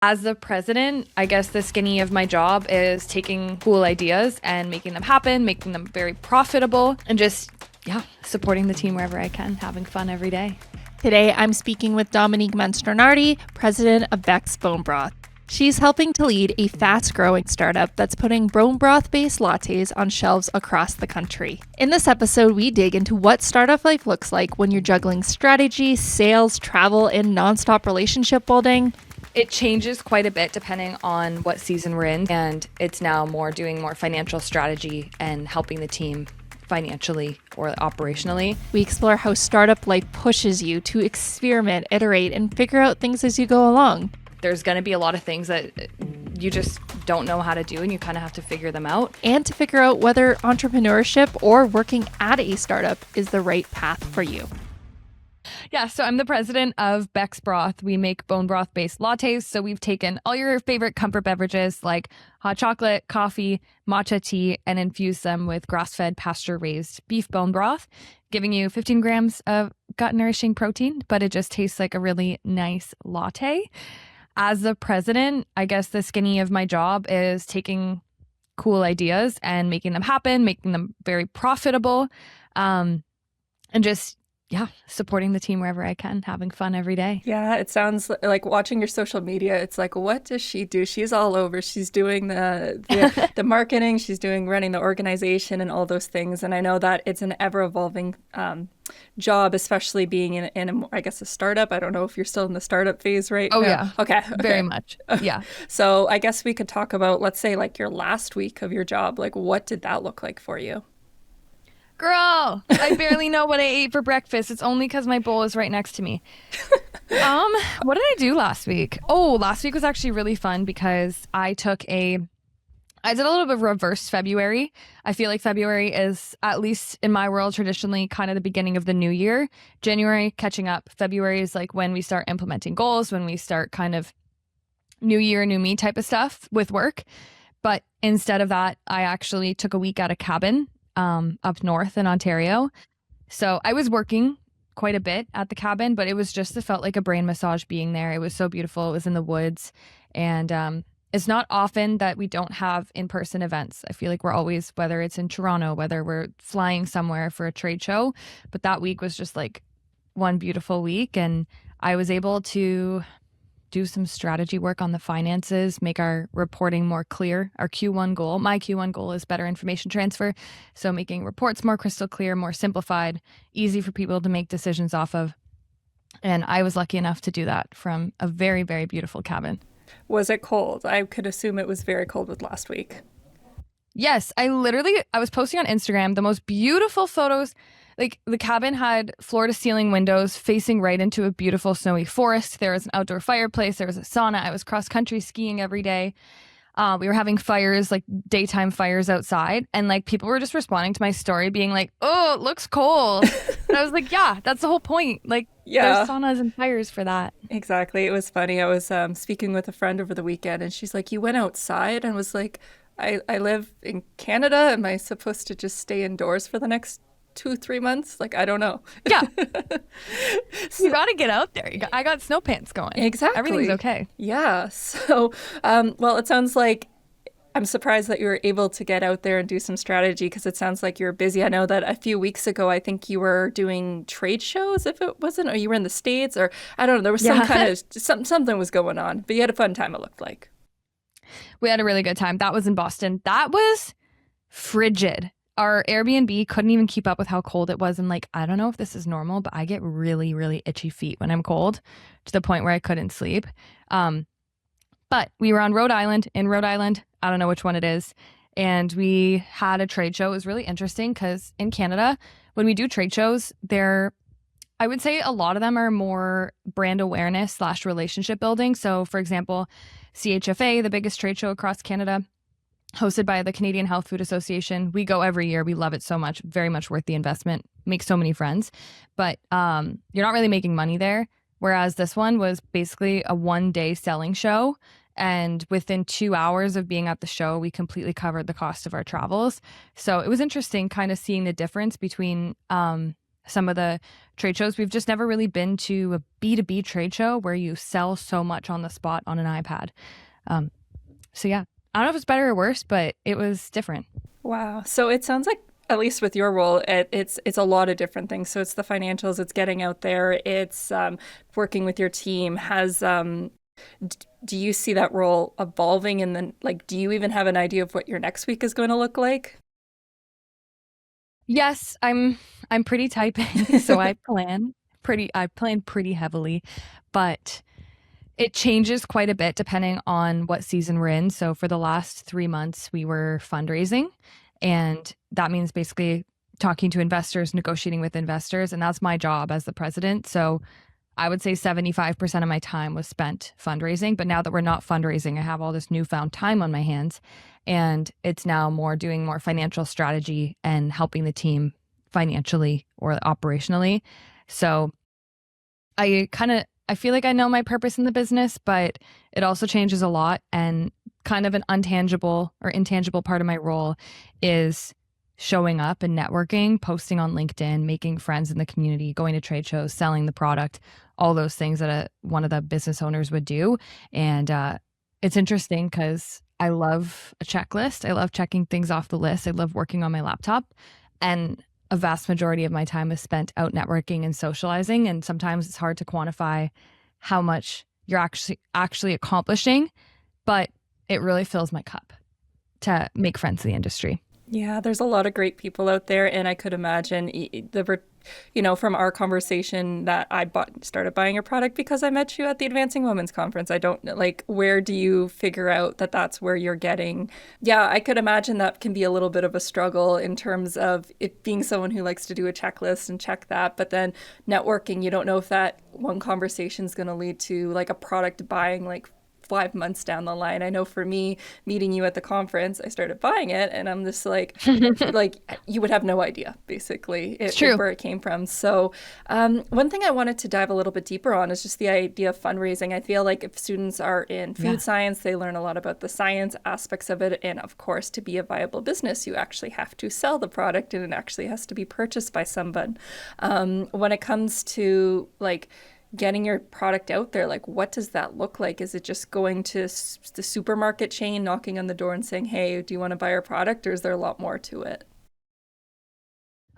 As the president, I guess the skinny of my job is taking cool ideas and making them happen, making them very profitable, and just, supporting the team wherever I can, having fun every day. Today, I'm speaking with Domenique Mastronardi, president of Beck's Bone Broth. She's helping to lead a fast-growing startup that's putting bone broth-based lattes on shelves across the country. In this episode, we dig into what startup life looks like when you're juggling strategy, sales, travel, and nonstop relationship building. It changes quite a bit depending on what season we're in, and it's now doing more financial strategy and helping the team financially or operationally. We explore how startup life pushes you to experiment, iterate, and figure out things as you go along. There's going to be a lot of things that you just don't know how to do, and you kind of have to figure them out. And to figure out whether entrepreneurship or working at a startup is the right path for you. Yeah, so I'm the president of Beck's Broth. We make bone broth-based lattes. So we've taken all your favorite comfort beverages like hot chocolate, coffee, matcha tea, and infused them with grass-fed, pasture-raised beef bone broth, giving you 15 grams of gut-nourishing protein, but it just tastes like a really nice latte. As the president, I guess the skinny of my job is taking cool ideas and making them happen, making them very profitable, and just supporting the team wherever I can, having fun every day. Yeah, it sounds like watching your social media. It's like, what does she do? She's all over. She's doing the marketing. She's running the organization and all those things. And I know that it's an ever evolving job, especially being in I guess a startup. I don't know if you're still in the startup phase right now. Yeah. Okay. Very much. Yeah. So I guess we could talk about, let's say, like your last week of your job. Like, what did that look like for you? Girl, I barely know what I ate for breakfast. It's only because my bowl is right next to me. What did I do last week? Oh, last week was actually really fun because I did a little bit of reverse February. I feel like February is, at least in my world, traditionally kind of the beginning of the new year. January, catching up. February is like when we start implementing goals, when we start kind of new year, new me type of stuff with work. But instead of that, I actually took a week at a cabin up north in Ontario. So I was working quite a bit at the cabin, but it felt like a brain massage being there. It was so beautiful. It was in the woods. And it's not often that we don't have in-person events. I feel like we're always, whether it's in Toronto, whether we're flying somewhere for a trade show, but that week was just like one beautiful week. And I was able to do some strategy work on the finances, make our reporting more clear. My Q1 goal is better information transfer. So making reports more crystal clear, more simplified, easy for people to make decisions off of. And I was lucky enough to do that from a very, very beautiful cabin. Was it cold? I could assume it was very cold with last week. Yes, I was posting on Instagram the most beautiful photos. Like, the cabin had floor-to-ceiling windows facing right into a beautiful snowy forest. There was an outdoor fireplace. There was a sauna. I was cross-country skiing every day. We were having fires, like daytime fires outside. And like people were just responding to my story being like, oh, it looks cold. And I was like, yeah, that's the whole point. Like, there's saunas and fires for that. Exactly. It was funny. I was speaking with a friend over the weekend and she's like, you went outside? And was like, I live in Canada. Am I supposed to just stay indoors for the next 2-3 months? Like, I don't know. Yeah. You got to get out there. I got snow pants going. Exactly. Everything's okay. Yeah. So, well, it sounds like I'm surprised that you were able to get out there and do some strategy because it sounds like you're busy. I know that a few weeks ago, I think you were doing trade shows, if it wasn't, or you were in the States, or I don't know. There was some kind of, something was going on, but you had a fun time, it looked like. We had a really good time. That was in Boston. That was frigid. Our Airbnb couldn't even keep up with how cold it was. And like, I don't know if this is normal, but I get really, really itchy feet when I'm cold to the point where I couldn't sleep. But we were on Rhode Island, I don't know which one it is. And we had a trade show. It was really interesting because in Canada, when we do trade shows, I would say a lot of them are more brand awareness / relationship building. So for example, CHFA, the biggest trade show across Canada, hosted by the Canadian Health Food Association. We go every year. We love it so much. Very much worth the investment. Make so many friends. But you're not really making money there. Whereas this one was basically a one-day selling show. And within 2 hours of being at the show, we completely covered the cost of our travels. So it was interesting kind of seeing the difference between some of the trade shows. We've just never really been to a B2B trade show where you sell so much on the spot on an iPad. So yeah, I don't know if it's better or worse, but it was different. Wow. So it sounds like, at least with your role, it's a lot of different things. So it's the financials, it's getting out there, it's working with your team. Do you see that role evolving? And then, like, do you even have an idea of what your next week is going to look like? Yes, I'm pretty type A, so I plan pretty heavily, but it changes quite a bit depending on what season we're in. So for the last 3 months, we were fundraising, and that means basically talking to investors, negotiating with investors, and that's my job as the president. So I would say 75% of my time was spent fundraising. But now that we're not fundraising, I have all this newfound time on my hands. And it's now doing more financial strategy and helping the team financially or operationally. So I feel like I know my purpose in the business, but it also changes a lot. And kind of an intangible part of my role is showing up and networking, posting on LinkedIn, making friends in the community, going to trade shows, selling the product, all those things that one of the business owners would do. And it's interesting because I love a checklist. I love checking things off the list. I love working on my laptop. And a vast majority of my time is spent out networking and socializing. And sometimes it's hard to quantify how much you're actually accomplishing, but it really fills my cup to make friends in the industry. Yeah, there's a lot of great people out there, and I could imagine from our conversation that started buying your product because I met you at the Advancing Women's Conference. I don't like, where do you figure out that that's where you're getting? Yeah, I could imagine that can be a little bit of a struggle in terms of it being someone who likes to do a checklist and check that, but then networking, you don't know if that one conversation is going to lead to like a product buying like 5 months down the line. I know for me, meeting you at the conference, I started buying it, and I'm just like you would have no idea, basically, where it came from. So one thing I wanted to dive a little bit deeper on is just the idea of fundraising. I feel like if students are in food science, they learn a lot about the science aspects of it. And of course, to be a viable business, you actually have to sell the product, and it actually has to be purchased by someone. When it comes to like getting your product out there, like what does that look like? Is it just going to the supermarket chain, knocking on the door and saying, hey, do you want to buy our product? Or is there a lot more to it?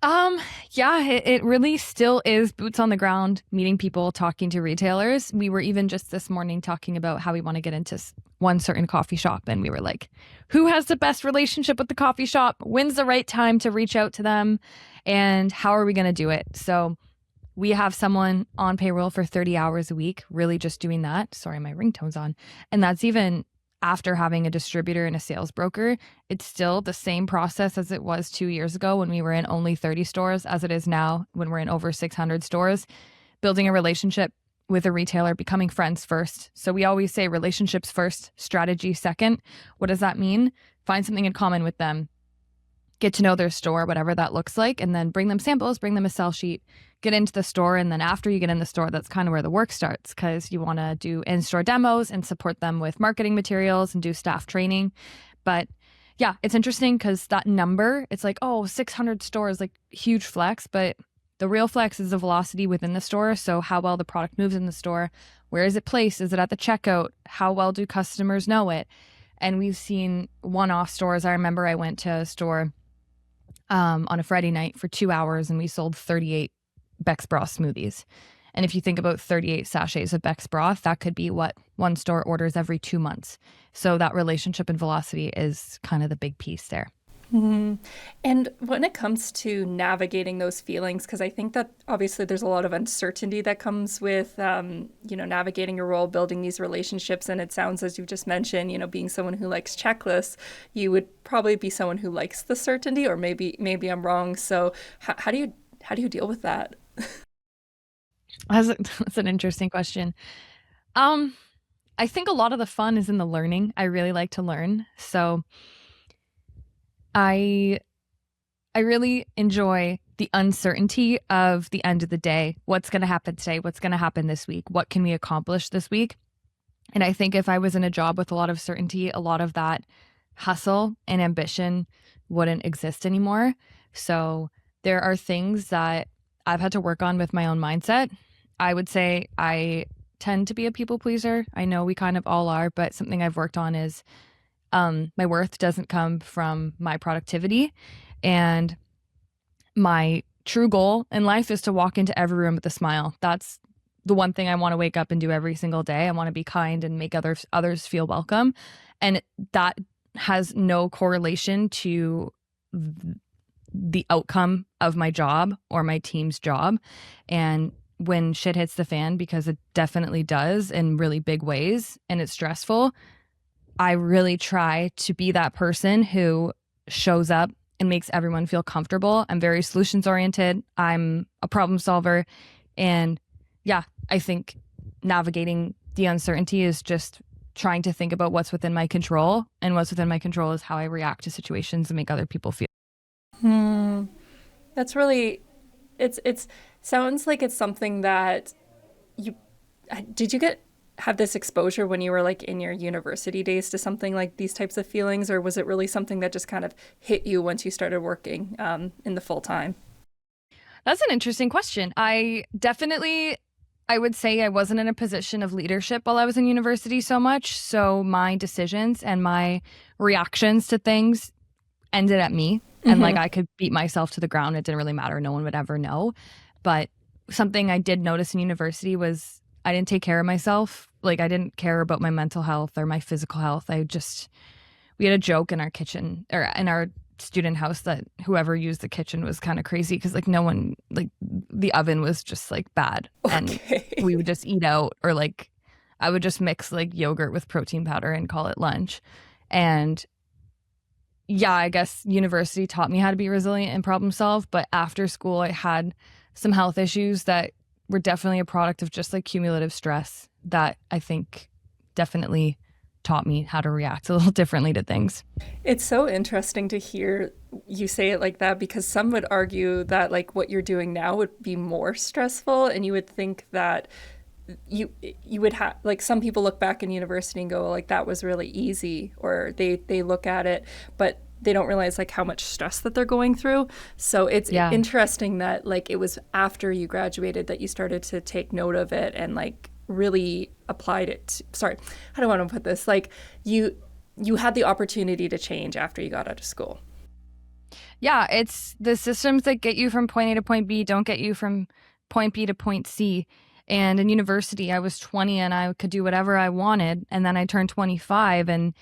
It really still is boots on the ground, meeting people, talking to retailers. We were even just this morning talking about how we want to get into one certain coffee shop. And we were like, who has the best relationship with the coffee shop? When's the right time to reach out to them? And how are we going to do it? So we have someone on payroll for 30 hours a week, really just doing that. Sorry, my ringtone's on. And that's even after having a distributor and a sales broker. It's still the same process as it was 2 years ago when we were in only 30 stores, as it is now when we're in over 600 stores. Building a relationship with a retailer, becoming friends first. So we always say relationships first, strategy second. What does that mean? Find something in common with them. Get to know their store, whatever that looks like, and then bring them samples, bring them a sell sheet, get into the store. And then after you get in the store, that's kind of where the work starts, because you want to do in-store demos and support them with marketing materials and do staff training. But yeah, it's interesting because that number, it's like, 600 stores, like huge flex, but the real flex is the velocity within the store. So how well the product moves in the store, where is it placed? Is it at the checkout? How well do customers know it? And we've seen one-off stores. I remember I went to a store on a Friday night for 2 hours, and we sold 38 Beck's broth smoothies. And if you think about 38 sachets of Beck's broth, that could be what one store orders every 2 months. So that relationship and velocity is kind of the big piece there. Mm-hmm. And when it comes to navigating those feelings, because I think that obviously there's a lot of uncertainty that comes with, navigating your role, building these relationships. And it sounds, as you just mentioned, being someone who likes checklists, you would probably be someone who likes the certainty, or maybe I'm wrong. So how do you deal with that? That's an interesting question. I think a lot of the fun is in the learning. I really like to learn. So I really enjoy the uncertainty of the end of the day. What's going to happen today? What's going to happen this week? What can we accomplish this week? And I think if I was in a job with a lot of certainty, a lot of that hustle and ambition wouldn't exist anymore. So there are things that I've had to work on with my own mindset. I would say I tend to be a people pleaser. I know we kind of all are, but something I've worked on is my worth doesn't come from my productivity. And my true goal in life is to walk into every room with a smile. That's the one thing I want to wake up and do every single day. I want to be kind and make others feel welcome. And that has no correlation to the outcome of my job or my team's job. And when shit hits the fan, because it definitely does in really big ways and it's stressful, I really try to be that person who shows up and makes everyone feel comfortable. I'm very solutions oriented. I'm a problem solver. And yeah, I think navigating the uncertainty is just trying to think about what's within my control. And what's within my control is how I react to situations and make other people feel. That's really, it's sounds like it's something that did you have this exposure when you were like in your university days to something like these types of feelings, or was it really something that just kind of hit you once you started working in the full time? That's an interesting question. I would say I wasn't in a position of leadership while I was in university so much. So my decisions and my reactions to things ended at me. And like I could beat myself to the ground. It didn't really matter. No one would ever know. But something I did notice in university was I didn't take care of myself. Like I didn't care about my mental health or my physical health. We had a joke in our kitchen or in our student house that whoever used the kitchen was kind of crazy because like no one, like the oven was just like bad. Okay. And we would just eat out, or like I would just mix like yogurt with protein powder and call it lunch. And yeah, I guess university taught me how to be resilient and problem solve. But after school, I had some health issues that were definitely a product of just like cumulative stress that I think definitely taught me how to react a little differently to things. It's so interesting to hear you say it like that, because some would argue that like what you're doing now would be more stressful, and you would think that you would have, like, some people look back in university and go like that was really easy, or they look at it but they don't realize like how much stress that they're going through. So it's interesting that like it was after you graduated that you started to take note of it and like really applied it. Sorry, how do I want to put this? Like you had the opportunity to change after you got out of school. Yeah, it's the systems that get you from point A to point B don't get you from point B to point C. And in university, I was 20 and I could do whatever I wanted. And then I turned 25 and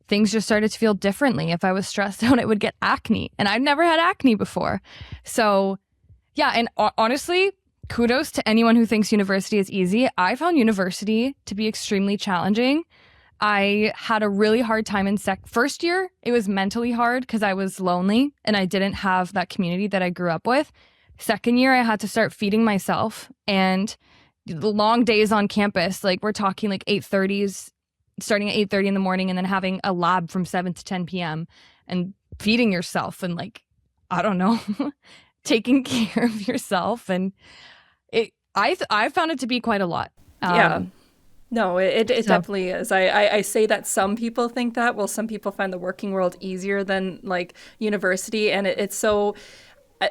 things just started to feel differently. If I was stressed out, I would get acne. And I'd never had acne before. So yeah, and honestly, kudos to anyone who thinks university is easy. I found university to be extremely challenging. I had a really hard time in first year. It was mentally hard because I was lonely and I didn't have that community that I grew up with. Second year, I had to start feeding myself, and the long days on campus, like we're talking like 8:30s, starting at 8:30 in the morning and then having a lab from 7 to 10 p.m. and feeding yourself and like, I don't know, taking care of yourself. And I found it to be quite a lot. Yeah. No, it definitely is. I say that some people think that. Well, some people find the working world easier than like university. And it's so...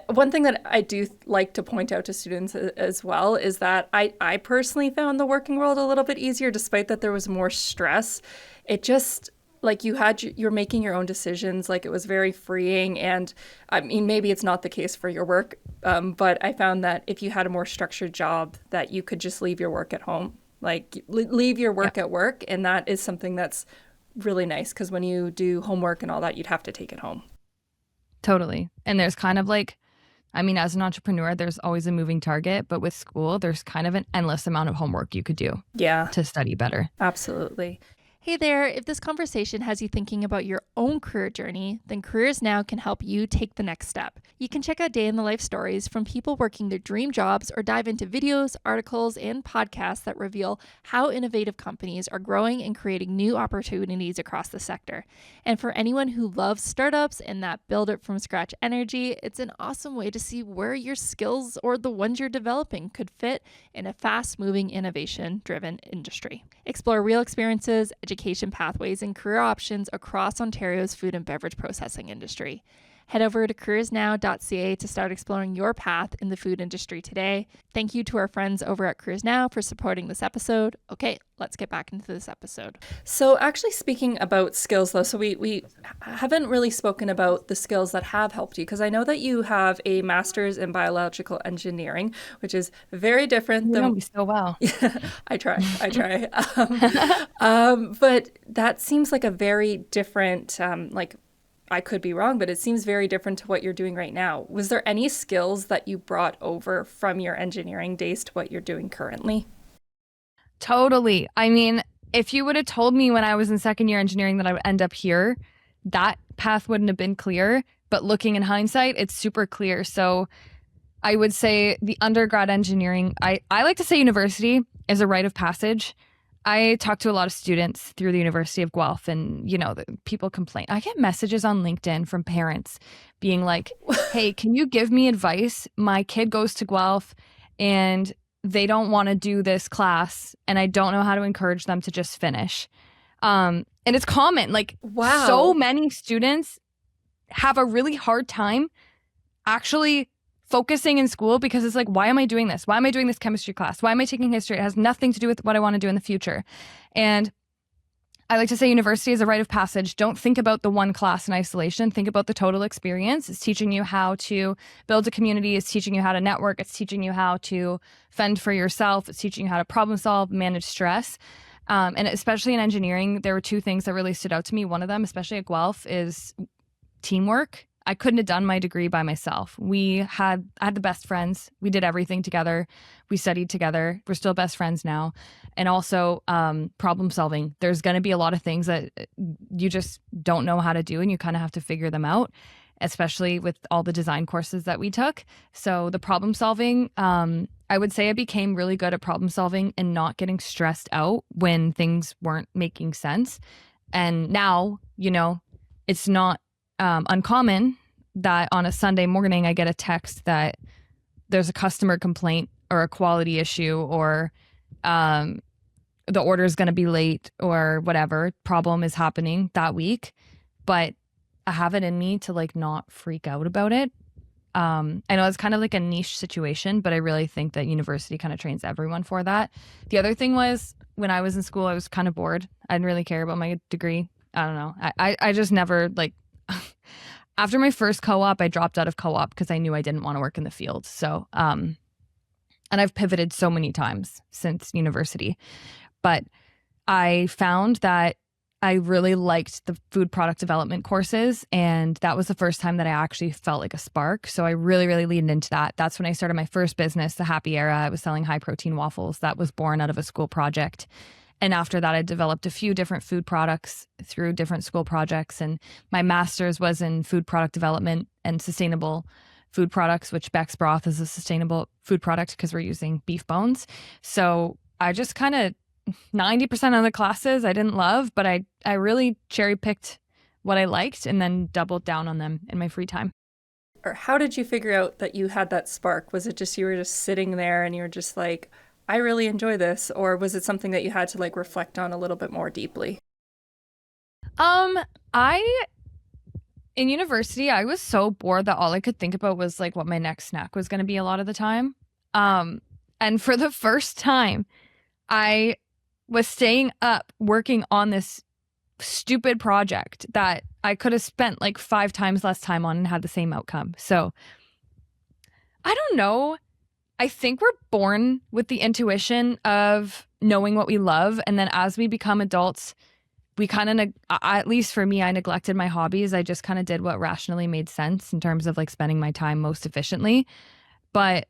One thing that I do like to point out to students as well is that I personally found the working world a little bit easier, despite that there was more stress. It just, like, you're making your own decisions. Like, it was very freeing. And I mean, maybe it's not the case for your work, but I found that if you had a more structured job, that you could just leave your work at home. Like, leave your work at work. And that is something that's really nice, because when you do homework and all that, you'd have to take it home. Totally. And there's kind of like, I mean, as an entrepreneur, there's always a moving target, but with school, there's kind of an endless amount of homework you could do to study better. Absolutely. Hey there, if this conversation has you thinking about your own career journey, then Careers Now can help you take the next step. You can check out day in the life stories from people working their dream jobs, or dive into videos, articles, and podcasts that reveal how innovative companies are growing and creating new opportunities across the sector. And for anyone who loves startups and that build it from scratch energy, it's an awesome way to see where your skills or the ones you're developing could fit in a fast-moving, innovation-driven industry. Explore real experiences, education pathways, and career options across Ontario's food and beverage processing industry. Head over to CareersNOW.ca to start exploring your path in the food industry today. Thank you to our friends over at CareersNOW for supporting this episode. Okay, let's get back into this episode. So actually speaking about skills though, so we haven't really spoken about the skills that have helped you, because I know that you have a master's in biological engineering, which is very different than... You know me so well. I try. But that seems like a very different, I could be wrong, but it seems very different to what you're doing right now. Was there any skills that you brought over from your engineering days to what you're doing currently? Totally. I mean, if you would have told me when I was in second year engineering that I would end up here, that path wouldn't have been clear. But looking in hindsight, it's super clear. So I would say the undergrad engineering, I like to say university is a rite of passage. I talk to a lot of students through the University of Guelph, and, the people complain. I get messages on LinkedIn from parents being like, hey, can you give me advice? My kid goes to Guelph and they don't want to do this class, and I don't know how to encourage them to just finish. And it's common. Like, wow. So many students have a really hard time actually focusing in school, because it's like, why am I doing this? Why am I doing this chemistry class? Why am I taking history? It has nothing to do with what I want to do in the future. And I like to say university is a rite of passage. Don't think about the one class in isolation. Think about the total experience. It's teaching you how to build a community. It's teaching you how to network. It's teaching you how to fend for yourself. It's teaching you how to problem solve, manage stress. And especially in engineering, there were two things that really stood out to me. One of them, especially at Guelph, is teamwork. I couldn't have done my degree by myself. I had the best friends. We did everything together. We studied together. We're still best friends now. And also problem solving. There's going to be a lot of things that you just don't know how to do, and you kind of have to figure them out, especially with all the design courses that we took. So the problem solving, I would say I became really good at problem solving and not getting stressed out when things weren't making sense. And now, it's not uncommon that on a Sunday morning I get a text that there's a customer complaint or a quality issue, or the order is going to be late, or whatever problem is happening that week. But I have it in me to not freak out about it. I know it's kind of like a niche situation, but I really think that university kind of trains everyone for that. The other thing was, when I was in school, I was kind of bored. I didn't really care about my degree. I don't know. I just never after my first co-op, I dropped out of co-op because I knew I didn't want to work in the field. So, and I've pivoted so many times since university, but I found that I really liked the food product development courses, and that was the first time that I actually felt like a spark. So I really, really leaned into that. That's when I started my first business, the Happy Era. I was selling high protein waffles. That was born out of a school project. And after that, I developed a few different food products through different school projects. And my master's was in food product development and sustainable food products, which Beck's broth is a sustainable food product because we're using beef bones. So I just kind of 90% of the classes I didn't love, but I really cherry picked what I liked and then doubled down on them in my free time. Or how did you figure out that you had that spark? Was it just you were just sitting there and you were just like, I really enjoy this? Or was it something that you had to reflect on a little bit more deeply? In university, I was so bored that all I could think about was what my next snack was going to be a lot of the time. And for the first time, I was staying up working on this stupid project that I could have spent 5 times less time on and had the same outcome. So I don't know. I think we're born with the intuition of knowing what we love. And then as we become adults, we kind of, at least for me, I neglected my hobbies. I just kind of did what rationally made sense in terms of spending my time most efficiently. And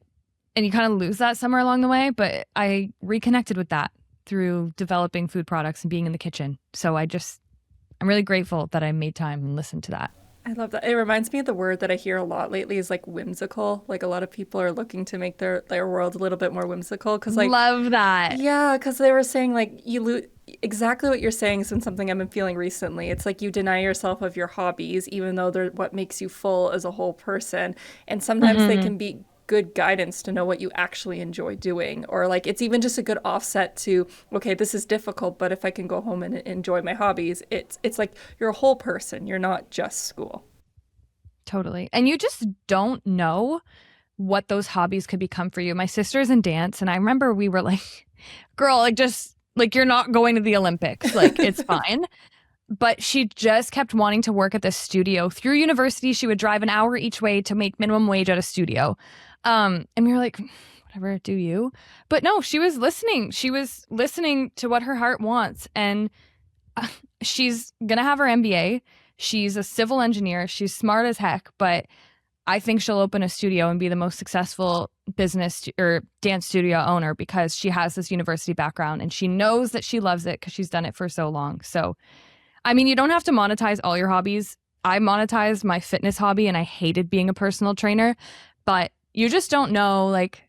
you kind of lose that somewhere along the way. But I reconnected with that through developing food products and being in the kitchen. So I'm really grateful that I made time and listened to that. I love that. It reminds me of the word that I hear a lot lately is whimsical. A lot of people are looking to make their world a little bit more whimsical. Love that. Yeah, because they were saying you lose exactly what you're saying has been something I've been feeling recently. It's you deny yourself of your hobbies, even though they're what makes you full as a whole person. And sometimes they can be good guidance to know what you actually enjoy doing, or it's even just a good offset to, okay, this is difficult, but if I can go home and enjoy my hobbies, it's you're a whole person, you're not just school. Totally. And you just don't know what those hobbies could become for you. My sister's in dance, and I remember we were like, girl, like, just like, you're not going to the Olympics. Like, it's fine. But she just kept wanting to work at this studio. Through university, she would drive an hour each way to make minimum wage at a studio. And we were like, whatever, do you? But no, she was listening. She was listening to what her heart wants. And she's going to have her MBA. She's a civil engineer. She's smart as heck. But I think she'll open a studio and be the most successful business or dance studio owner because she has this university background and she knows that she loves it because she's done it for so long. So, I mean, you don't have to monetize all your hobbies. I monetized my fitness hobby and I hated being a personal trainer, but you just don't know, like,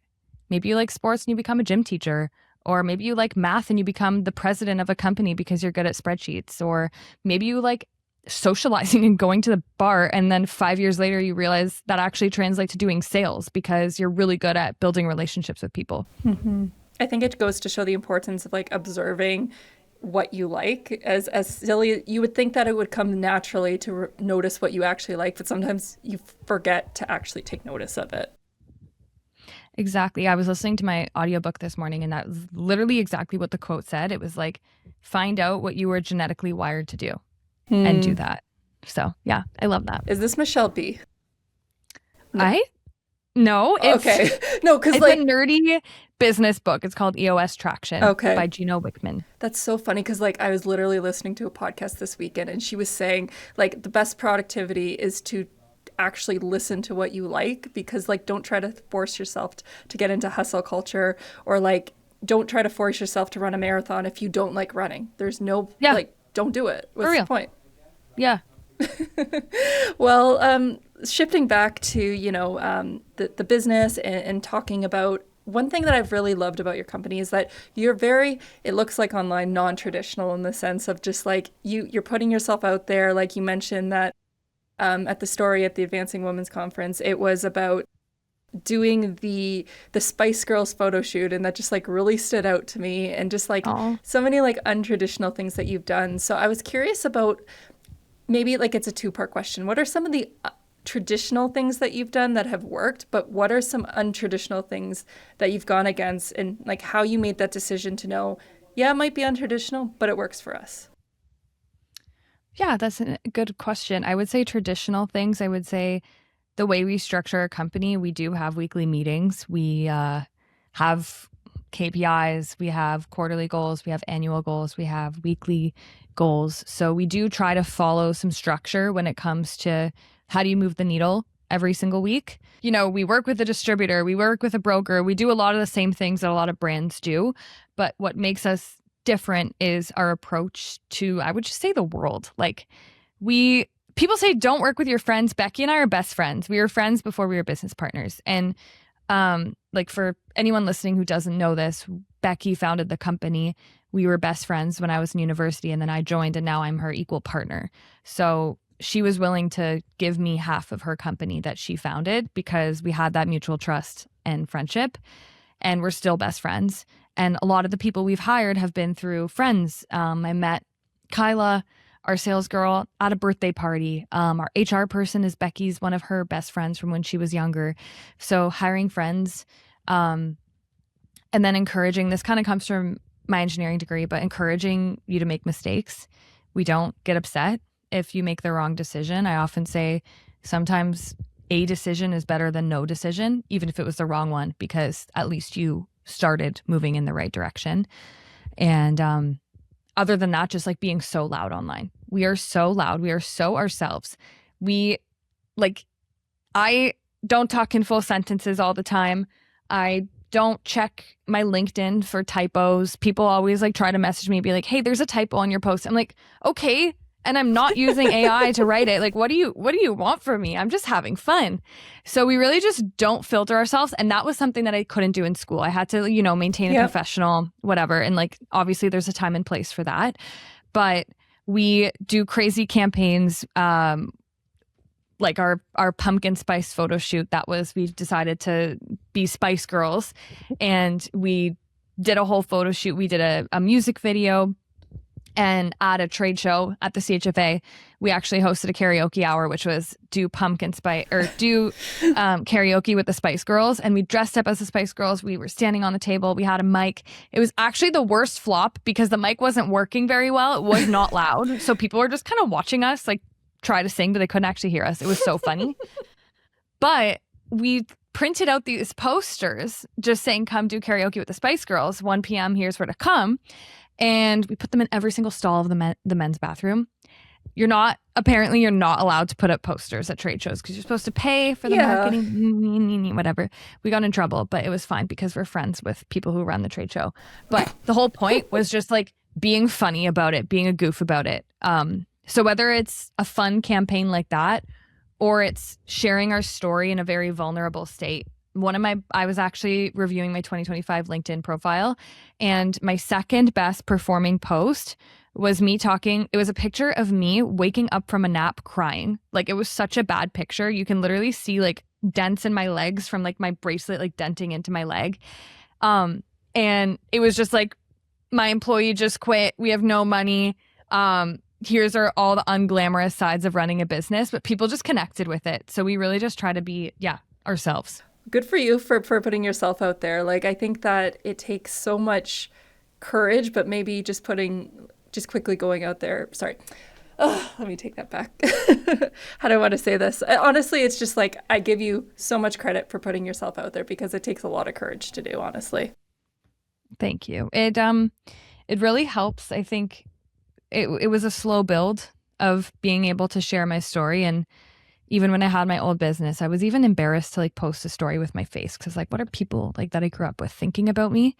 maybe you like sports and you become a gym teacher, or maybe you like math and you become the president of a company because you're good at spreadsheets, or maybe you like socializing and going to the bar, and then 5 years later you realize that actually translates to doing sales because you're really good at building relationships with people. Mm-hmm. I think it goes to show the importance of like observing what you like. As silly, you would think that it would come naturally to notice what you actually like, but sometimes you forget to actually take notice of it. Exactly. I was listening to my audiobook this morning, and that was literally exactly what the quote said. It was like, find out what you were genetically wired to do. And do that. So yeah, I love that. Is this Michelle B? No, it's okay. No, because it's a nerdy business book. It's called EOS Traction by Gino Wickman. That's so funny because like I was literally listening to a podcast this weekend and she was saying like the best productivity is to actually listen to what you like, because like don't try to force yourself to get into hustle culture, or like don't try to force yourself to run a marathon if you don't like running. There's no like, don't do it. What's the point? Yeah. Well, shifting back to, you know, the business and talking about, one thing that I've really loved about your company is that you're very, it looks like online, non-traditional in the sense of just like you're putting yourself out there. Like you mentioned that at the story at the Advancing Women's Conference, it was about doing the Spice Girls photo shoot, and that just like really stood out to me, and just like so many like untraditional things that you've done. So I was curious about, maybe like it's a two-part question. What are some of the traditional things that you've done that have worked, but what are some untraditional things that you've gone against, and like how you made that decision to know, yeah, it might be untraditional, but it works for us? Yeah, that's a good question. I would say traditional things. I would say the way we structure our company, we do have weekly meetings. We have KPIs, we have quarterly goals, we have annual goals, we have weekly goals. So we do try to follow some structure when it comes to how do you move the needle every single week. You know, we work with a distributor, we work with a broker, we do a lot of the same things that a lot of brands do. But what makes us different is our approach to, I would just say, the world. Like people say don't work with your friends. Becky and I are best friends. We were friends before we were business partners. And like for anyone listening who doesn't know this, Becky founded the company. We were best friends when I was in university, and then I joined, and now I'm her equal partner. So she was willing to give me half of her company that she founded because we had that mutual trust and friendship, and we're still best friends. And a lot of the people we've hired have been through friends. I met Kyla, our sales girl, at a birthday party. Our HR person is Becky's, one of her best friends from when she was younger. So hiring friends, and then encouraging, this kind of comes from my engineering degree, but encouraging you to make mistakes. We don't get upset if you make the wrong decision. I often say sometimes a decision is better than no decision, even if it was the wrong one, because at least you started moving in the right direction. And other than that, just like being so loud online. We are so loud. We are so ourselves. I don't talk in full sentences all the time. I don't check my LinkedIn for typos. People always like try to message me and be like, hey, there's a typo on your post. I'm like, okay. And I'm not using AI to write it. Like, what do you want from me? I'm just having fun. So we really just don't filter ourselves. And that was something that I couldn't do in school. I had to, maintain a professional, whatever. And like, obviously there's a time and place for that. But we do crazy campaigns, like our pumpkin spice photo shoot. We decided to be Spice Girls, and we did a whole photo shoot. We did a music video. And at a trade show at the CHFA, we actually hosted a karaoke hour, which was do karaoke with the Spice Girls. And we dressed up as the Spice Girls. We were standing on the table. We had a mic. It was actually the worst flop because the mic wasn't working very well. It was not loud. So people were just kind of watching us like try to sing, but they couldn't actually hear us. It was so funny. But we printed out these posters just saying, come do karaoke with the Spice Girls, 1 p.m. Here's where to come. And we put them in every single stall of the men's bathroom. You're not allowed to put up posters at trade shows because you're supposed to pay for the marketing, whatever. We got in trouble, but it was fine because we're friends with people who run the trade show. But the whole point was just like being funny about it, being a goof about it. So whether it's a fun campaign like that or it's sharing our story in a very vulnerable state. I was actually reviewing my 2025 LinkedIn profile, and my second best performing post was me talking. It was a picture of me waking up from a nap crying. Like, it was such a bad picture. You can literally see like dents in my legs from like my bracelet like denting into my leg. And it was just like, my employee just quit. We have no money. Here's all the unglamorous sides of running a business, but people just connected with it. So we really just try to be, ourselves. Good for you for putting yourself out there. Like, I think that it takes so much courage, but maybe just quickly going out there. Sorry. Oh, let me take that back. How do I want to say this? Honestly, it's just like, I give you so much credit for putting yourself out there because it takes a lot of courage to do, honestly. Thank you. It really helps. I think it was a slow build of being able to share my story. And even when I had my old business, I was even embarrassed to like post a story with my face because like, what are people like that I grew up with thinking about me?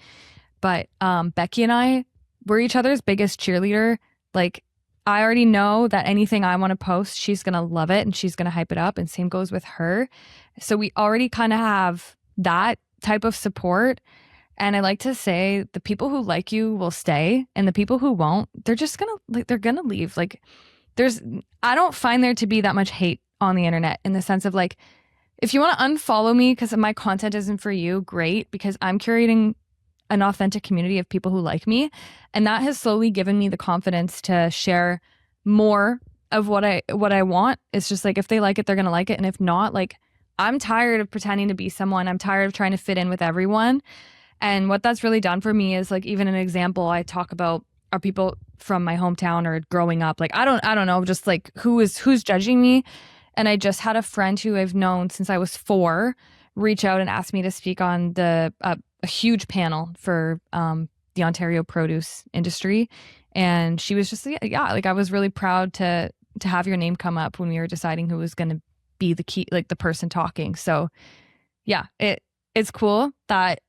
But Becky and I were each other's biggest cheerleader. Like, I already know that anything I want to post, she's going to love it and she's going to hype it up. And same goes with her. So we already kind of have that type of support. And I like to say the people who like you will stay and the people who won't, they're just going to they're going to leave. Like, I don't find there to be that much hate on the internet in the sense of like, if you want to unfollow me because my content isn't for you, great, because I'm curating an authentic community of people who like me. And that has slowly given me the confidence to share more of what I want. It's just like, if they like it, they're going to like it. And if not, like, I'm tired of pretending to be someone. I'm tired of trying to fit in with everyone. And what that's really done for me is like, even an example I talk about are people from my hometown or growing up. Like, I don't know, just like who's judging me. And I just had a friend who I've known since I was 4 reach out and ask me to speak on a huge panel for the Ontario produce industry. And she was just, like, I was really proud to have your name come up when we were deciding who was going to be the key, like the person talking. So yeah, it's cool that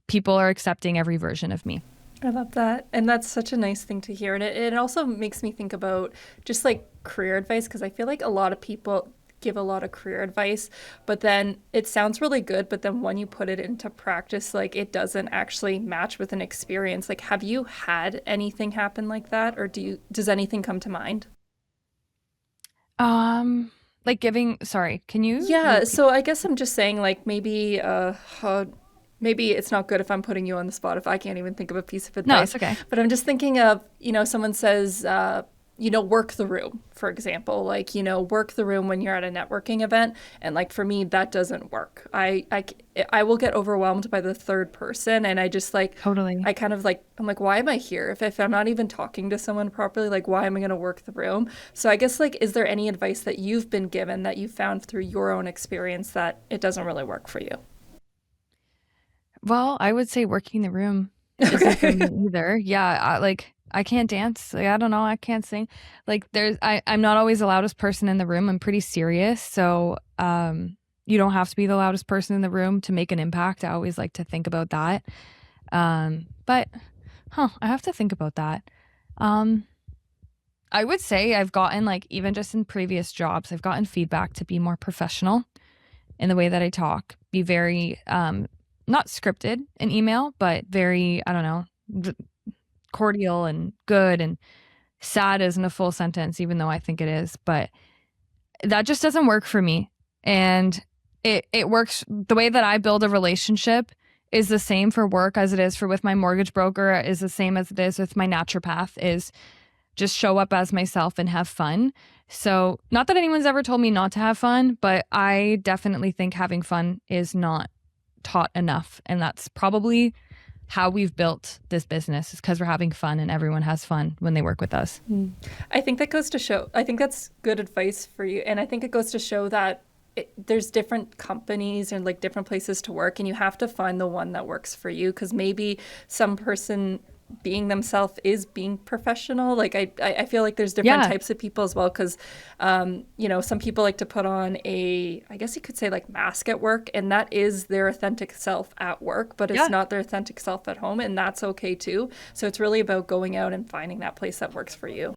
people are accepting every version of me. I love that. And that's such a nice thing to hear. And it also makes me think about just like career advice, because I feel like a lot of people give a lot of career advice, but then it sounds really good, but then when you put it into practice, like it doesn't actually match with an experience. Like, have you had anything happen like that, or does anything come to mind? Like sorry, can you? Yeah, so I guess I'm just saying, like, maybe maybe it's not good if I'm putting you on the spot if I can't even think of a piece of advice. No, it's okay. But I'm just thinking of, someone says, work the room, for example, like, work the room when you're at a networking event. And like, for me, that doesn't work. I will get overwhelmed by the third person. And I just like, totally, I kind of like, I'm like, why am I here? If I'm not even talking to someone properly, like, why am I going to work the room? So I guess, like, is there any advice that you've been given that you found through your own experience that it doesn't really work for you? Well, I would say working the room isn't for me either. Yeah, I can't dance. Like, I don't know. I can't sing. Like, I'm not always the loudest person in the room. I'm pretty serious. So you don't have to be the loudest person in the room to make an impact. I always like to think about that. But I have to think about that. I would say I've gotten, like, even just in previous jobs, I've gotten feedback to be more professional in the way that I talk, be very not scripted in email, but very, I don't know, cordial and good, and sad isn't a full sentence, even though I think it is, but that just doesn't work for me. And it works, the way that I build a relationship is the same for work as it is for with my mortgage broker, is the same as it is with my naturopath, is just show up as myself and have fun. So not that anyone's ever told me not to have fun, but I definitely think having fun is not taught enough. And that's probably how we've built this business, is because we're having fun and everyone has fun when they work with us. I think that goes to show, I think that's good advice for you. And I think it goes to show that there's different companies and like different places to work, and you have to find the one that works for you, because maybe some person being themselves is being professional. Like I feel like there's different types of people as well, because some people like to put on I guess you could say like mask at work, and that is their authentic self at work, but it's not their authentic self at home, and that's okay too. So it's really about going out and finding that place that works for you.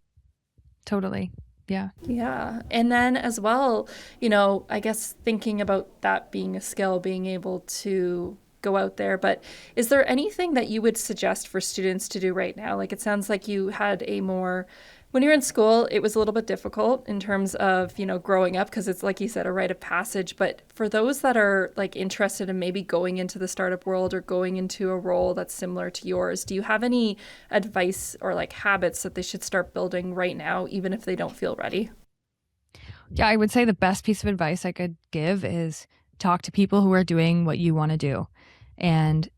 Totally. Yeah. Yeah. And then as well, I guess thinking about that being a skill, being able to go out there, but is there anything that you would suggest for students to do right now? Like, it sounds like you had when you're in school, it was a little bit difficult in terms of, growing up, because it's, like you said, a rite of passage. But for those that are like interested in maybe going into the startup world or going into a role that's similar to yours, do you have any advice or like habits that they should start building right now, even if they don't feel ready? Yeah, I would say the best piece of advice I could give is talk to people who are doing what you want to do. And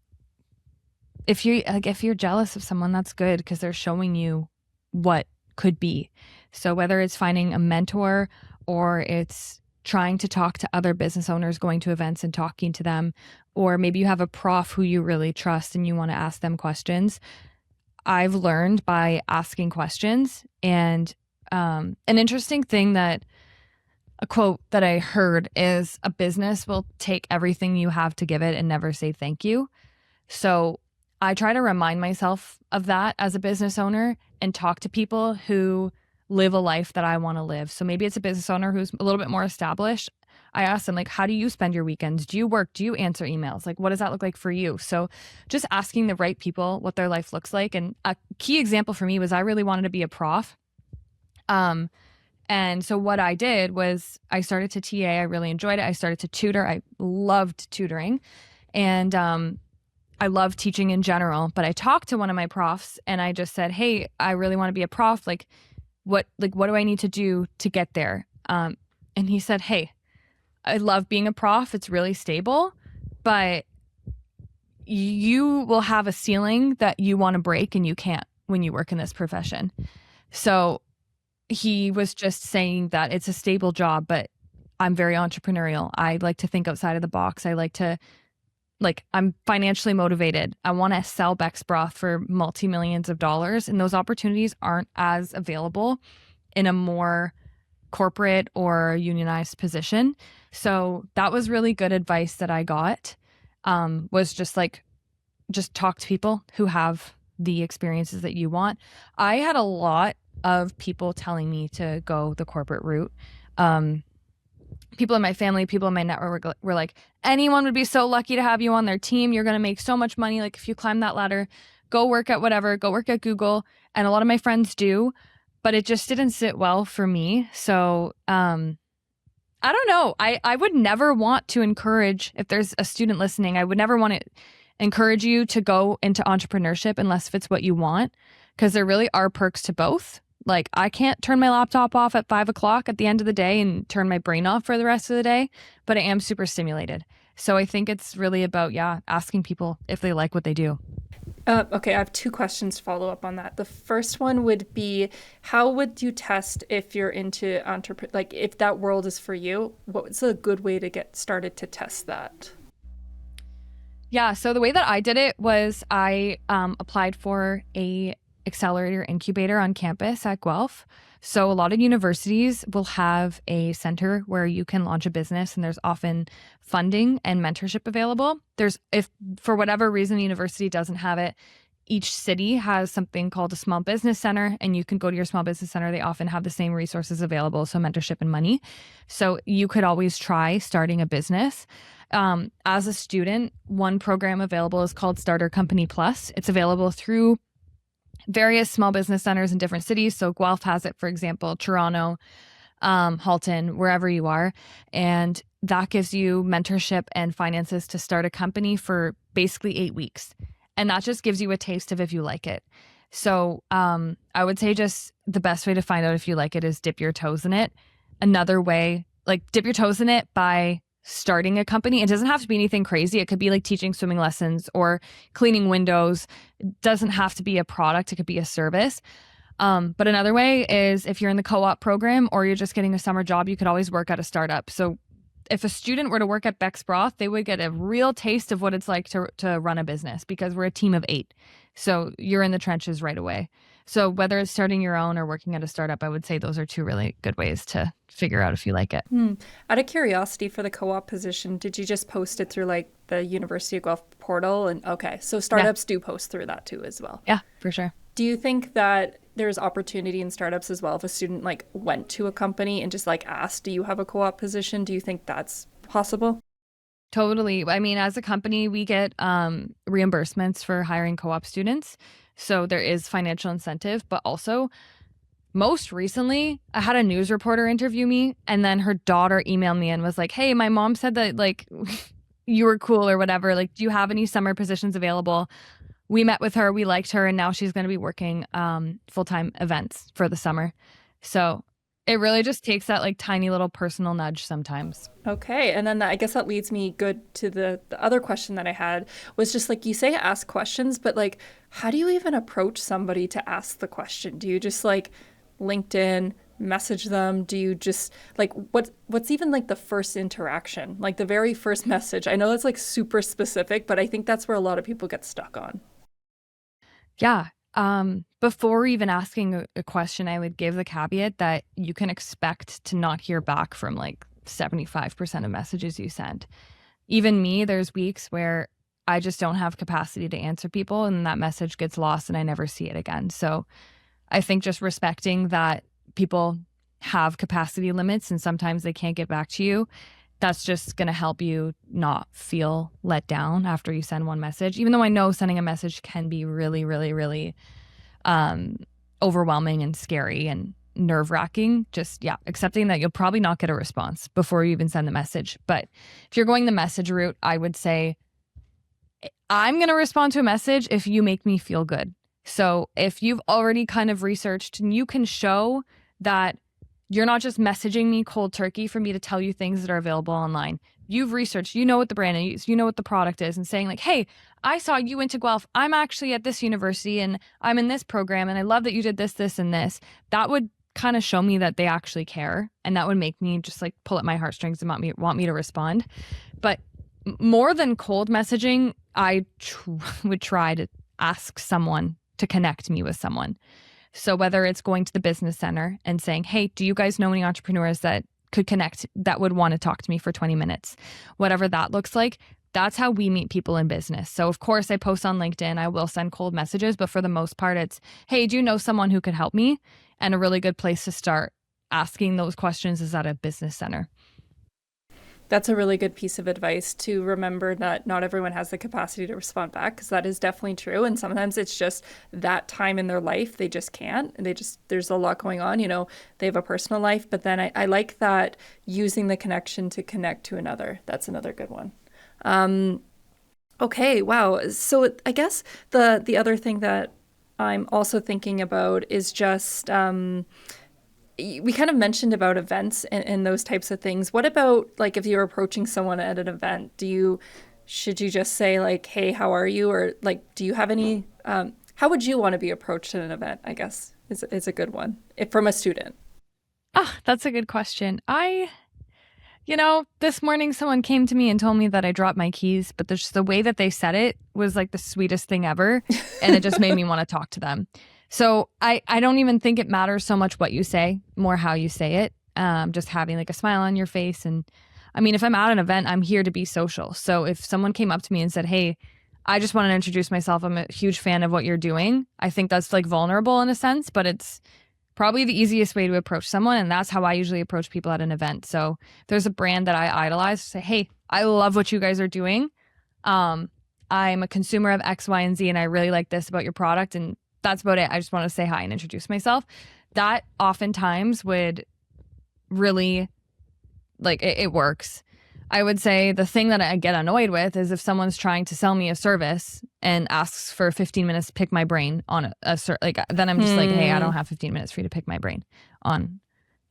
if you're jealous of someone, that's good, because they're showing you what could be. So whether it's finding a mentor or it's trying to talk to other business owners, going to events and talking to them, or maybe you have a prof who you really trust and you want to ask them questions. I've learned by asking questions. And an interesting thing a quote that I heard is, a business will take everything you have to give it and never say thank you. So I try to remind myself of that as a business owner and talk to people who live a life that I want to live. So maybe it's a business owner who's a little bit more established. I ask them, like, how do you spend your weekends? Do you work? Do you answer emails? Like, what does that look like for you? So just asking the right people what their life looks like. And a key example for me was I really wanted to be a prof. And so what I did was I started to TA. I really enjoyed it. I started to tutor. I loved tutoring. And I love teaching in general. But I talked to one of my profs and I just said, hey, I really want to be a prof. What do I need to do to get there? And he said, hey, I love being a prof. It's really stable. But you will have a ceiling that you want to break and you can't when you work in this profession. So he was just saying that it's a stable job, but I'm very entrepreneurial. I like to think outside of the box. I'm financially motivated. I want to sell Beck's broth for multi-millions of dollars, and those opportunities aren't as available in a more corporate or unionized position. So that was really good advice that I got, was just talk to people who have the experiences that you want. I had a lot of people telling me to go the corporate route. People in my family, people in my network were like, anyone would be so lucky to have you on their team. You're going to make so much money. Like, if you climb that ladder, go work at whatever, go work at Google. And a lot of my friends do, but it just didn't sit well for me. So I don't know. I would never want to encourage, if there's a student listening, I would never want to encourage you to go into entrepreneurship unless if it's what you want, because there really are perks to both. Like, I can't turn my laptop off at 5 o'clock at the end of the day and turn my brain off for the rest of the day, but I am super stimulated. So I think it's really about, asking people if they like what they do. Okay, I have 2 questions to follow up on that. The first one would be, how would you test if you're into if that world is for you? What's a good way to get started to test that? Yeah, so the way that I did it was I applied for a accelerator incubator on campus at Guelph. So a lot of universities will have a center where you can launch a business, and there's often funding and mentorship available. If for whatever reason the university doesn't have it, each city has something called a small business center, and you can go to your small business center. They often have the same resources available, so mentorship and money. So you could always try starting a business. As a student, one program available is called Starter Company Plus. It's available through various small business centers in different cities. So Guelph has it, for example, Toronto, Halton, wherever you are. And that gives you mentorship and finances to start a company for basically 8 weeks. And that just gives you a taste of if you like it. So I would say just the best way to find out if you like it is dip your toes in it. Another way, like dip your toes in it by starting a company. It doesn't have to be anything crazy. It could be like teaching swimming lessons or cleaning windows. It doesn't have to be a product. It could be a service. But another way is if you're in the co-op program or you're just getting a summer job, you could always work at a startup. So if a student were to work at Beck's Broth, they would get a real taste of what it's like to run a business because we're a team of 8. So you're in the trenches right away. So whether it's starting your own or working at a startup, I would say those are 2 really good ways to figure out if you like it. Out of curiosity, for the co-op position, did you just post it through like the University of Guelph portal? And okay, so startups do post through that too as well. Yeah, for sure. Do you think that there's opportunity in startups as well if a student like went to a company and just like asked, do you have a co-op position? Do you think that's possible? Totally. I mean, as a company, we get reimbursements for hiring co-op students. So there is financial incentive, but also most recently, I had a news reporter interview me and then her daughter emailed me and was like, hey, my mom said that like you were cool or whatever. Like, do you have any summer positions available? We met with her, we liked her, and now she's going to be working full-time events for the summer. So it really just takes that like tiny little personal nudge sometimes. Okay. And then I guess that leads me good to the other question that I had was just like, you say ask questions, but like, how do you even approach somebody to ask the question? Do you just like LinkedIn, message them? Do you just like, what's even like the first interaction, like the very first message? I know that's like super specific, but I think that's where a lot of people get stuck on. Yeah. Before even asking a question, I would give the caveat that you can expect to not hear back from like 75% of messages you send. Even me, there's weeks where I just don't have capacity to answer people and that message gets lost and I never see it again. So I think just respecting that people have capacity limits and sometimes they can't get back to you, that's just going to help you not feel let down after you send one message. Even though I know sending a message can be really, really, really overwhelming and scary and nerve-wracking. Just, accepting that you'll probably not get a response before you even send the message. But if you're going the message route, I would say, I'm going to respond to a message if you make me feel good. So if you've already kind of researched and you can show that you're not just messaging me cold turkey for me to tell you things that are available online. You've researched, you know what the brand is, you know what the product is, and saying like, hey, I saw you went to Guelph. I'm actually at this university and I'm in this program and I love that you did this, this, and this. That would kind of show me that they actually care. And that would make me just like pull at my heartstrings and want me to respond. But more than cold messaging, I would try to ask someone to connect me with someone. So whether it's going to the business center and saying, hey, do you guys know any entrepreneurs that could connect, that would want to talk to me for 20 minutes? Whatever that looks like, that's how we meet people in business. So of course I post on LinkedIn, I will send cold messages, but for the most part it's, hey, do you know someone who could help me? And a really good place to start asking those questions is at a business center. That's a really good piece of advice, to remember that not everyone has the capacity to respond back, because that is definitely true. And sometimes it's just that time in their life, they just can't. And there's a lot going on, they have a personal life. But then I like that, using the connection to connect to another. That's another good one. Okay, wow. So I guess the other thing that I'm also thinking about is just, we kind of mentioned about events and those types of things. What about like if you're approaching someone at an event, should you just say like, hey, how are you? Or like, do you have any, how would you want to be approached at an event, I guess is a good one from a student? That's a good question. This morning someone came to me and told me that I dropped my keys, but the way that they said it was like the sweetest thing ever. And it just made me want to talk to them. So I don't even think it matters so much what you say, more how you say it. Just having like a smile on your face. And I mean, if I'm at an event, I'm here to be social. So if someone came up to me and said, hey, I just want to introduce myself, I'm a huge fan of what you're doing, I think that's like vulnerable in a sense, but it's probably the easiest way to approach someone. And that's how I usually approach people at an event. So if there's a brand that I idolize, say, hey, I love what you guys are doing. I'm a consumer of X, Y, and Z, and I really like this about your product. And that's about it. I just want to say hi and introduce myself. That oftentimes would really, like, it works. I would say the thing that I get annoyed with is if someone's trying to sell me a service and asks for 15 minutes to pick my brain on then I'm just like, hey, I don't have 15 minutes for you to pick my brain on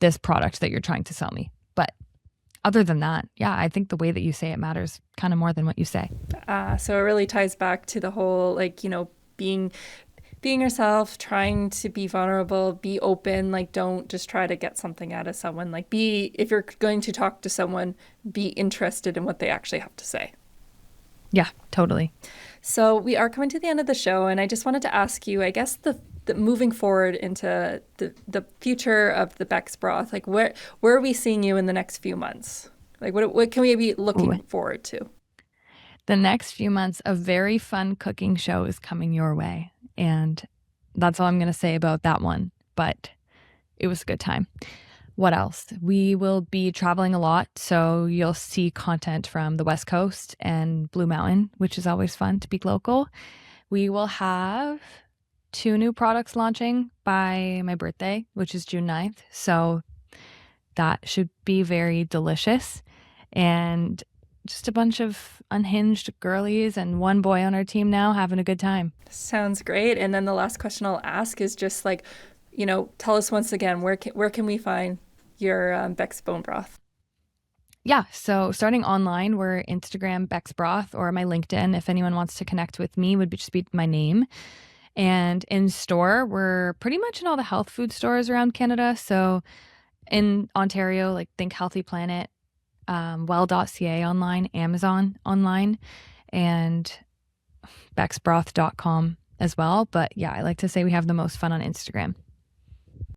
this product that you're trying to sell me. But other than that, yeah, I think the way that you say it matters kind of more than what you say. So it really ties back to the whole, being yourself, trying to be vulnerable, be open, don't just try to get something out of someone. If you're going to talk to someone, be interested in what they actually have to say. Yeah, totally. So we are coming to the end of the show, and I just wanted to ask you, I guess the moving forward into the future of the Beck's Broth, where are we seeing you in the next few months? What can we be looking forward to? The next few months, a very fun cooking show is coming your way. And that's all I'm going to say about that one. But it was a good time. What else? We will be traveling a lot. So you'll see content from the West Coast and Blue Mountain, which is always fun to be local. We will have 2 new products launching by my birthday, which is June 9th. So that should be very delicious. And just a bunch of unhinged girlies and one boy on our team now having a good time. Sounds great. And then the last question I'll ask is just tell us once again, where can we find your Beck's Bone Broth? Yeah, so starting online, we're Instagram Beck's Broth, or my LinkedIn, if anyone wants to connect with me, would just be my name. And in store, we're pretty much in all the health food stores around Canada. So in Ontario, think Healthy Planet, well.ca online, Amazon online, and becksbroth.com as well. But yeah, I like to say we have the most fun on Instagram.